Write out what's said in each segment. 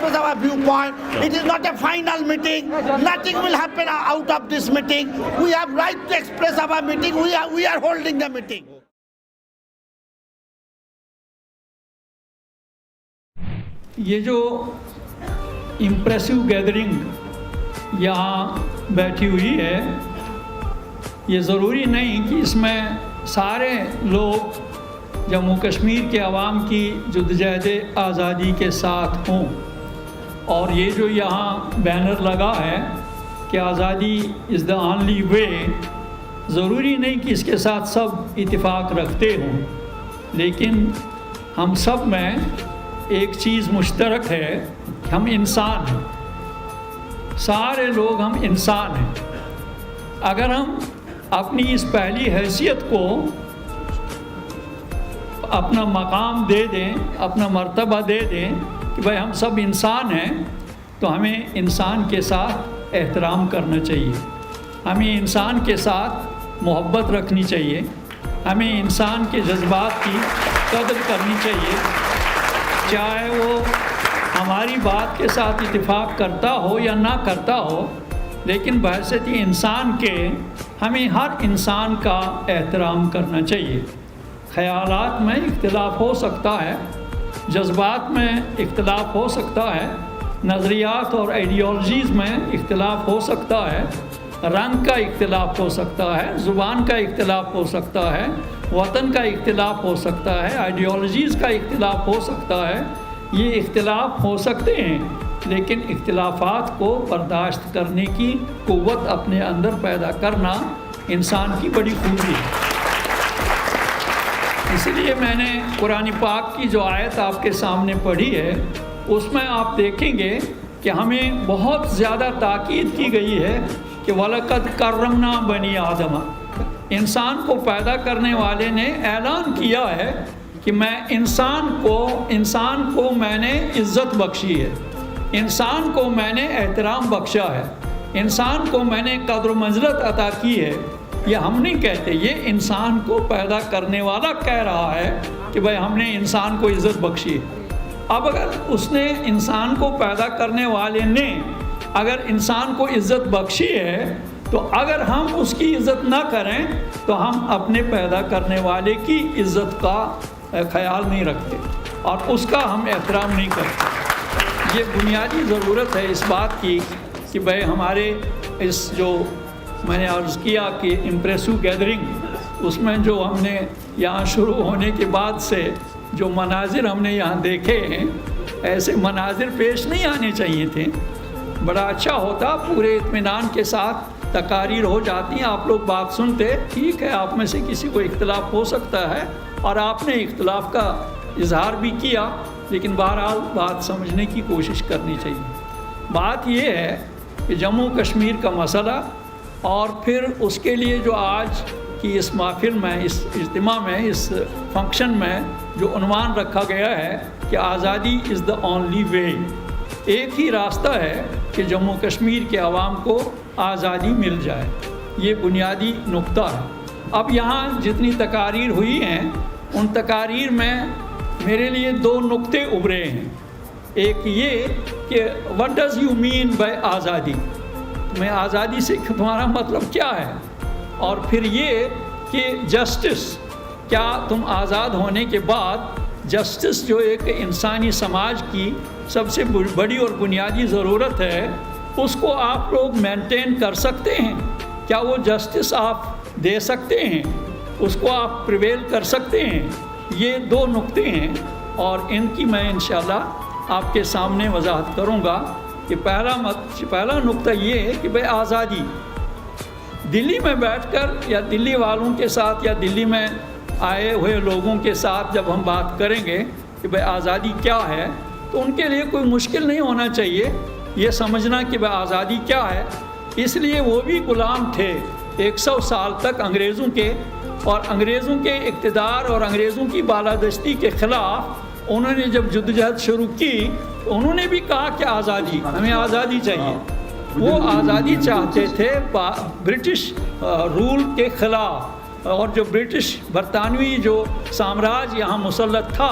express our viewpoint. It is not a final meeting. Nothing will happen out of this meeting. We have right to express our meeting. We are holding the meeting. یہ جو impressive gathering یہاں بیٹھی ہوئی ہے، یہ ضروری نہیں کہ اس میں سارے لوگ جموں کشمیر کے عوام کی جدوجہد آزادی کے ساتھ ہوں، اور یہ جو یہاں بینر لگا ہے کہ آزادی از دا اونلی وے، ضروری نہیں کہ اس کے ساتھ سب اتفاق رکھتے ہوں، لیکن ہم سب میں ایک چیز مشترک ہے کہ ہم انسان ہیں، سارے لوگ ہم انسان ہیں۔ اگر ہم اپنی اس پہلی حیثیت کو اپنا مقام دے دیں، اپنا مرتبہ دے دیں کہ بھائی ہم سب انسان ہیں، تو ہمیں انسان کے ساتھ احترام کرنا چاہیے، ہمیں انسان کے ساتھ محبت رکھنی چاہیے، ہمیں انسان کے جذبات کی قدر کرنی چاہیے، چاہے وہ ہماری بات کے ساتھ اتفاق کرتا ہو یا نہ کرتا ہو، لیکن بحیثیت انسان کے ہمیں ہر انسان کا احترام کرنا چاہیے۔ خیالات میں اختلاف ہو سکتا ہے، جذبات میں اختلاف ہو سکتا ہے، نظریات اور آئیڈیالوجیز میں اختلاف ہو سکتا ہے، رنگ کا اختلاف ہو سکتا ہے، زبان کا اختلاف ہو سکتا ہے، وطن کا اختلاف ہو سکتا ہے، آئیڈیالوجیز کا اختلاف ہو سکتا ہے، یہ اختلاف ہو سکتے ہیں، لیکن اختلافات کو برداشت کرنے کی قوت اپنے اندر پیدا کرنا انسان کی بڑی خوبی ہے۔ اس لیے میں نے قرآن پاک کی جو آیت آپ کے سامنے پڑھی ہے، اس میں آپ دیکھیں گے کہ ہمیں بہت زیادہ تاکید کی گئی ہے کہ وَلَقَدْ كَرَّمْنَا بَنِي آدَمَ، انسان کو پیدا کرنے والے نے اعلان کیا ہے کہ میں انسان کو میں نے عزت بخشی ہے، انسان کو میں نے احترام بخشا ہے، انسان کو میں نے قدر و منزلت عطا کی ہے۔ یہ ہم نہیں کہتے، یہ انسان کو پیدا کرنے والا کہہ رہا ہے کہ بھائی ہم نے انسان کو عزت بخشی ہے۔ اب اگر اس نے انسان کو پیدا کرنے والے نے اگر انسان کو عزت بخشی ہے، تو اگر ہم اس کی عزت نہ کریں تو ہم اپنے پیدا کرنے والے کی عزت کا خیال نہیں رکھتے اور اس کا ہم احترام نہیں کرتے۔ یہ بنیادی ضرورت ہے اس بات کی کہ بھائی ہمارے اس جو میں نے عرض کیا کہ امپریسو گیدرنگ، اس میں جو ہم نے یہاں شروع ہونے کے بعد سے جو مناظر ہم نے یہاں دیکھے ہیں، ایسے مناظر پیش نہیں آنے چاہیے تھے۔ بڑا اچھا ہوتا، پورے اطمینان کے ساتھ تقاریر ہو جاتی ہیں، آپ لوگ بات سنتے، ٹھیک ہے آپ میں سے کسی کو اختلاف ہو سکتا ہے اور آپ نے اختلاف کا اظہار بھی کیا، لیکن بہرحال بات سمجھنے کی کوشش کرنی چاہیے۔ بات یہ ہے کہ جموں کشمیر کا مسئلہ اور پھر اس کے لیے جو آج کی اس محفل میں، اس اجتماع میں، اس فنکشن میں جو عنوان رکھا گیا ہے کہ آزادی از دا اونلی وے، ایک ہی راستہ ہے کہ جموں کشمیر کے عوام کو آزادی مل جائے، یہ بنیادی نقطہ ہے۔ اب یہاں جتنی تقاریر ہوئی ہیں، ان تقاریر میں میرے لیے دو نقطے ابھرے ہیں۔ ایک یہ کہ what does you mean by آزادی، میں آزادی سے تمہارا مطلب کیا ہے، اور پھر یہ کہ جسٹس، کیا تم آزاد ہونے کے بعد جسٹس جو ایک انسانی سماج کی سب سے بڑی اور بنیادی ضرورت ہے، اس کو آپ لوگ مینٹین کر سکتے ہیں؟ کیا وہ جسٹس آپ دے سکتے ہیں، اس کو آپ پریویل کر سکتے ہیں؟ یہ دو نقطے ہیں اور ان کی میں انشاءاللہ آپ کے سامنے وضاحت کروں گا کہ پہلا نقطہ یہ ہے کہ بھائی آزادی، دلی میں بیٹھ کر یا دلی والوں کے ساتھ یا دلی میں آئے ہوئے لوگوں کے ساتھ جب ہم بات کریں گے کہ بھائی آزادی کیا ہے، تو ان کے لیے کوئی مشکل نہیں ہونا چاہیے یہ سمجھنا کہ بھائی آزادی کیا ہے۔ اس لیے وہ بھی غلام تھے 100 سال تک انگریزوں کے، اور انگریزوں کے اقتدار اور انگریزوں کی بالادستی کے خلاف انہوں نے جب جدوجہد شروع کی، انہوں نے بھی کہا کہ آزادی، ہمیں آزادی چاہیے۔ وہ آزادی چاہتے تھے برٹش رول کے خلاف، اور جو برٹش برطانوی جو سامراج یہاں مسلط تھا،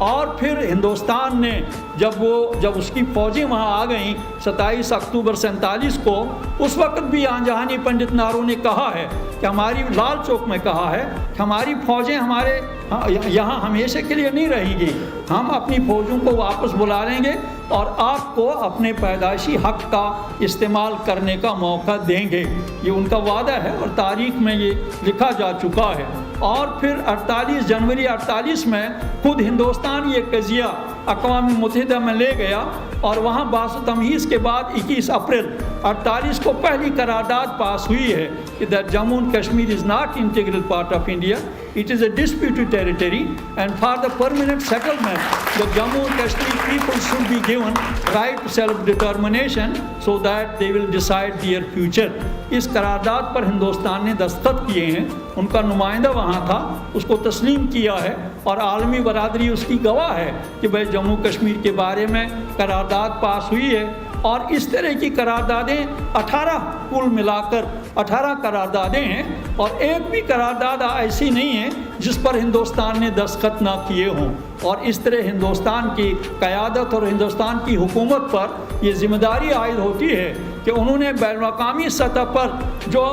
اور پھر ہندوستان نے جب اس کی فوجیں وہاں آ گئیں 27 اکتوبر 47 کو، اس وقت بھی آن جہانی پنڈت نہرو نے کہا ہے کہ ہماری لال چوک میں کہا ہے کہ ہماری فوجیں ہمارے یہاں ہمیشہ کے لیے نہیں رہیں گی، ہم اپنی فوجوں کو واپس بلا لیں گے اور آپ کو اپنے پیدائشی حق کا استعمال کرنے کا موقع دیں گے۔ یہ ان کا وعدہ ہے اور تاریخ میں یہ لکھا جا چکا ہے۔ اور پھر 48 جنوری 48 میں خود ہندوستان یہ قضیہ اقوام متحدہ میں لے گیا اور وہاں باعث تمہیز کے بعد 21 اپریل 48 کو پہلی قرارداد پاس ہوئی ہے کہ Jammu and Kashmir is not integral part of India, it is a disputed territory, and for the permanent settlement the Jammu and Kashmir people should be given right to self-determination so that they will decide their future۔ اس قرارداد پر ہندوستان نے دستخط کیے ہیں، ان کا نمائندہ وہاں تھا، اس کو تسلیم کیا ہے اور عالمی برادری اس کی گواہ ہے کہ بھائی جموں کشمیر کے بارے میں قرارداد پاس ہوئی ہے۔ اور اس طرح کی قراردادیں 18 کل ملا کر 18 قراردادیں ہیں، اور ایک بھی قرارداد ایسی نہیں ہے جس پر ہندوستان نے دستخط نہ کیے ہوں۔ اور اس طرح ہندوستان کی قیادت اور ہندوستان کی حکومت پر یہ ذمہ داری عائد ہوتی ہے کہ انہوں نے بین الاقوامی سطح پر جو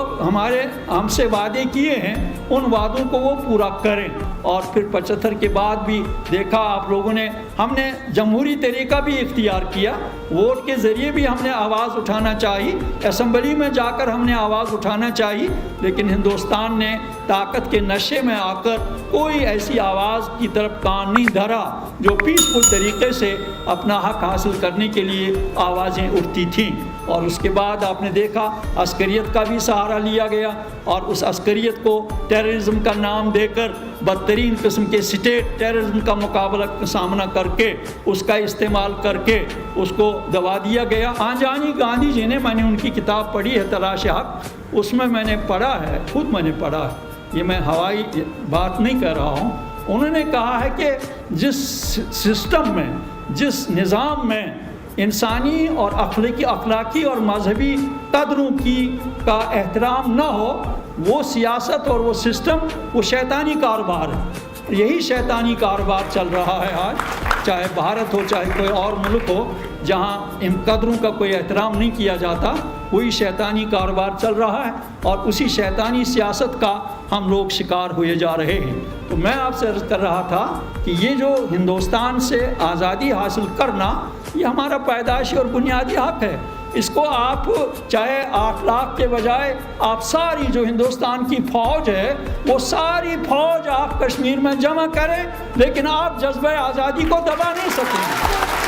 ہم سے وعدے کیے ہیں ان وعدوں کو وہ پورا کریں۔ اور پھر 75 کے بعد بھی دیکھا آپ لوگوں نے، ہم نے جمہوری طریقہ بھی اختیار کیا، ووٹ کے ذریعے بھی ہم نے آواز اٹھانا چاہی، اسمبلی میں جا کر ہم نے آواز اٹھانا چاہی، لیکن ہندوستان نے طاقت کے نشے میں آ کر کوئی ایسی آواز کی طرف کان نہیں دھرا جو پیسفل طریقے سے اپنا حق حاصل کرنے کے لیے آوازیں اٹھتی تھیں۔ اور اس کے بعد آپ نے دیکھا عسکریت کا بھی سہارا لیا گیا، اور اس عسکریت کو ٹیررزم کا نام دے کر بدترین قسم کے اسٹیٹ ٹیررزم کا مقابلہ سامنا کر کے اس کا استعمال کر کے اس کو دبا دیا گیا۔ آنجہانی گاندھی جی نے، میں نے ان کی کتاب پڑھی ہے تلاش حق، اس میں نے پڑھا ہے، خود میں نے پڑھا ہے، یہ میں ہوائی بات نہیں کر رہا ہوں، انہوں نے کہا ہے کہ جس سسٹم میں، جس نظام میں انسانی اور اخلاقی اور مذہبی قدروں کا احترام نہ ہو، وہ سیاست اور وہ سسٹم وہ شیطانی کاروبار ہے۔ یہی شیطانی کاروبار چل رہا ہے آج، چاہے بھارت ہو چاہے کوئی اور ملک ہو جہاں ان قدروں کا کوئی احترام نہیں کیا جاتا، وہی شیطانی کاروبار چل رہا ہے اور اسی شیطانی سیاست کا ہم لوگ شکار ہوئے جا رہے ہیں۔ تو میں آپ سے عرض کر رہا تھا کہ یہ جو ہندوستان سے آزادی حاصل کرنا، یہ ہمارا پیدائشی اور بنیادی حق ہے۔ اس کو آپ چاہے 8 لاکھ کے بجائے آپ ساری جو ہندوستان کی فوج ہے وہ ساری فوج آپ کشمیر میں جمع کریں، لیکن آپ جذبہ آزادی کو دبا نہیں سکیں گے۔